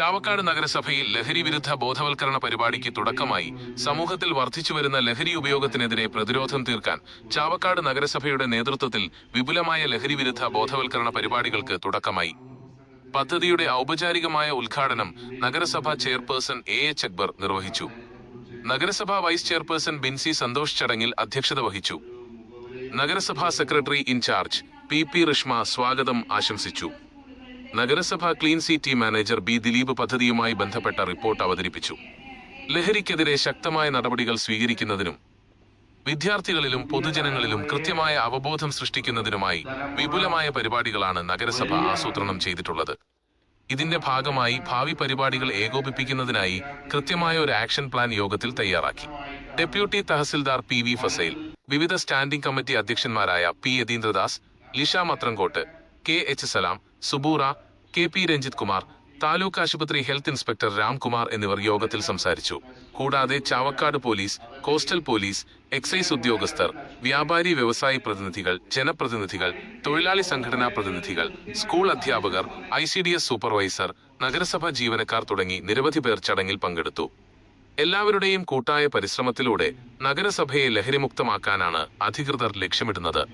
ചാവക്കാട് നഗരസഭയിൽ ലഹരി വിരുദ്ധ ബോധവൽക്കരണ പരിപാടിക്ക് തുടക്കമായി. സമൂഹത്തിൽ വർദ്ധിച്ചുവരുന്ന ലഹരി ഉപയോഗത്തിനെതിരെ പ്രതിരോധം തീർക്കാൻ ചാവക്കാട് നഗരസഭയുടെ നേതൃത്വത്തിൽ വിപുലമായ ലഹരി വിരുദ്ധ ബോധവൽക്കരണ പരിപാടികൾക്ക് തുടക്കമായി. പദ്ധതിയുടെ ഔപചാരികമായ ഉദ്ഘാടനം നഗരസഭാ ചെയർപേഴ്സൺ എച്ച് അക്ബർ നിർവഹിച്ചു. നഗരസഭാ വൈസ് ചെയർപേഴ്സൺ ബിൻസി സന്തോഷ് ചടങ്ങിൽ അധ്യക്ഷത വഹിച്ചു. നഗരസഭാ സെക്രട്ടറി ഇൻചാർജ് പി റിഷ്മ സ്വാഗതം ആശംസിച്ചു. നഗരസഭാ clean city manager B Dileep പദ്ധതിയുമായി ബന്ധപ്പെട്ട റിപ്പോർട്ട് അവതരിപ്പിച്ചു. ലഹരിക്കെതിരെ ശക്തമായ നടപടികൾ സ്വീകരിക്കുന്നതിനും വിദ്യാർത്ഥികളിലും പൊതുജനങ്ങളിലും കൃത്യമായ അവബോധം സൃഷ്ടിക്കുന്നതിനുമായി വിപുലമായ പരിപാടികളാണ് നഗരസഭ ആസൂത്രണം ചെയ്തിട്ടുള്ളത്. ഇതിന്റെ ഭാഗമായി ഭാവി പരിപാടികൾ ഏകോപിപ്പിക്കുന്നതിനായി കൃത്യമായ ഒരു ആക്ഷൻ പ്ലാൻ യോഗത്തിൽ തയ്യാറാക്കി. ഡെപ്യൂട്ടി തഹസിൽദാർ പി ഫസൈൽ, വിവിധ സ്റ്റാൻഡിംഗ് കമ്മിറ്റി അധ്യക്ഷന്മാരായ P Yathindradas, Lisha Mathrangot, K Salam, Subura, P Ranjith Kumar, taluk ആശുപത്രി ഹെൽത്ത് ഇൻസ്പെക്ടർ രാംകുമാർ എന്നിവർ യോഗത്തിൽ സംസാരിച്ചു. കൂടാതെ Chavakkad police, coastal police, excise ഉദ്യോഗസ്ഥർ, വ്യാപാരി വ്യവസായി പ്രതിനിധികൾ, ജനപ്രതിനിധികൾ, തൊഴിലാളി സംഘടനാ പ്രതിനിധികൾ, സ്കൂൾ അധ്യാപകർ, ICDS സൂപ്പർവൈസർ, നഗരസഭാ ജീവനക്കാർ തുടങ്ങി നിരവധി പേർ ചടങ്ങിൽ പങ്കെടുത്തു. എല്ലാവരുടെയും കൂട്ടായ പരിശ്രമത്തിലൂടെ നഗരസഭയെ ലഹരിമുക്തമാക്കാനാണ് അധികൃതർ ലക്ഷ്യമിടുന്നത്.